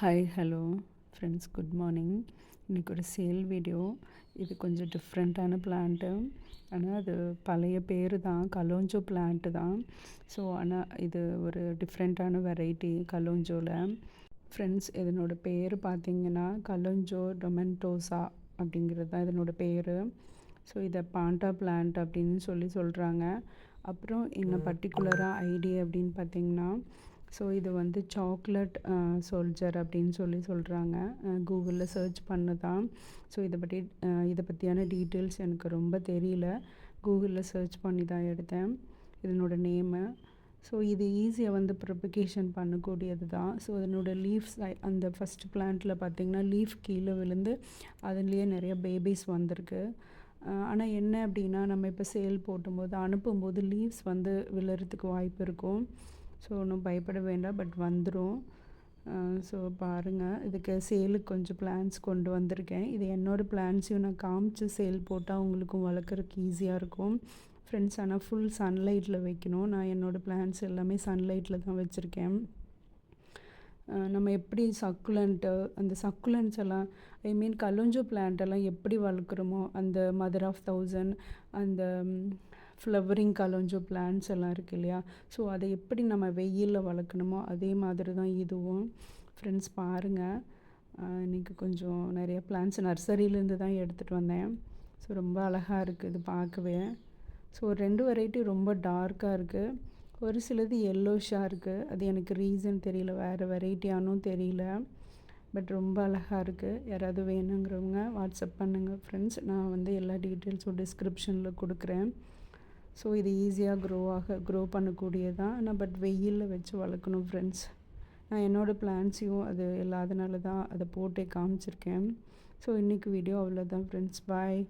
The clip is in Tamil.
Hi hello friends, good morning. இன்றைக்கி ஒரு சேல் வீடியோ. இது கொஞ்சம் டிஃப்ரெண்ட்டான பிளான்ட்டு. ஆனால் அது பழைய பேர் தான், கலோஞ்சோ பிளான்ட்டு தான். ஸோ ஆனால் இது ஒரு டிஃப்ரெண்ட்டான வெரைட்டி கலோஞ்சோவில். ஃப்ரெண்ட்ஸ், இதனோட பேர் பார்த்திங்கன்னா கலோஞ்சோ டொமெண்டோசா அப்படிங்கிறது தான் இதனோட பேர். ஸோ இதை பாண்டா பிளான்ட் அப்படின்னு சொல்கிறாங்க. அப்புறம் என்ன பர்டிகுலராக ஐடியா அப்படின்னு பார்த்திங்கன்னா, ஸோ இது வந்து சாக்லேட் சோல்ஜர் அப்படின்னு சொல்கிறாங்க. கூகுளில் சர்ச் பண்ணு தான். ஸோ இதை பற்றியான டீட்டெயில்ஸ் எனக்கு ரொம்ப தெரியல. கூகுளில் சர்ச் பண்ணி தான் எடுத்தேன் இதனோட நேமு. ஸோ இது ஈஸியாக வந்து ப்ரொபகேஷன் பண்ணக்கூடியது தான். ஸோ அதனோட லீவ்ஸ் அந்த ஃபஸ்ட் பிளான்ட்டில் பார்த்திங்கன்னா லீஃப் கீழே விழுந்து அதுலேயே நிறைய பேபிஸ் வந்திருக்கு. ஆனால் என்ன அப்படின்னா, நம்ம இப்போ சேல் போட்டும்போது அனுப்பும்போது லீவ்ஸ் வந்து விழுறதுக்கு வாய்ப்பு இருக்கும். ஸோ ஒன்றும் பயப்பட வேண்டாம், பட் வந்துடும். ஸோ பாருங்கள், இதுக்கு சேலுக்கு கொஞ்சம் பிளான்ஸ் கொண்டு வந்திருக்கேன். இது என்னோடய பிளான்ஸையும் நான் காமிச்சு சேல் போட்டால் உங்களுக்கும் வளர்க்குறதுக்கு ஈஸியாக இருக்கும் ஃப்ரெண்ட்ஸ். ஆனால் ஃபுல் சன்லைட்டில் வைக்கணும். நான் என்னோடய பிளான்ஸ் எல்லாமே சன்லைட்டில் தான் வச்சுருக்கேன். நம்ம எப்படி அந்த சக்குலன்ட்ஸ் எல்லாம் கலோஞ்சோ பிளான்ட்டெல்லாம் எப்படி வளர்க்குறோமோ, அந்த மதர் ஆஃப் 1000 அந்த ஃப்ளவரிங் கலோஞ்சோ பிளான்ட்ஸ் எல்லாம் இருக்குது இல்லையா, ஸோ அதை எப்படி நம்ம வெயிலில் வளர்க்கணுமோ அதே மாதிரி தான் இதுவும். ஃப்ரெண்ட்ஸ் பாருங்கள், இன்றைக்கி கொஞ்சம் நிறைய பிளான்ட்ஸ் நர்சரியிலேருந்து தான் எடுத்துகிட்டு வந்தேன். ஸோ ரொம்ப அழகாக இருக்குது இது பார்க்கவே. ஸோ 2 வெரைட்டி ரொம்ப டார்க்காக இருக்குது, ஒரு சிலது எல்லோஷாக இருக்குது. அது எனக்கு ரீசன் தெரியல, வேறு வெரைட்டியானும் தெரியல. பட் ரொம்ப அழகாக இருக்குது. யாராவது வேணுங்கிறவங்க வாட்ஸ்அப் பண்ணுங்கள் ஃப்ரெண்ட்ஸ். நான் வந்து எல்லா டீட்டெயில்ஸும் டிஸ்கிரிப்ஷனில் கொடுக்குறேன். ஸோ இது ஈஸியாக க்ரோ பண்ணக்கூடியதான். ஆனால் பட் வெயிலில் வச்சு வளர்க்கணும் ஃப்ரெண்ட்ஸ். நான் என்னோடய பிளான்ஸையும் அது இல்லாதனால தான் அதை போட்டே காமிச்சிருக்கேன். ஸோ இன்றைக்கி வீடியோ அவ்வளோதான் ஃப்ரெண்ட்ஸ். பாய்.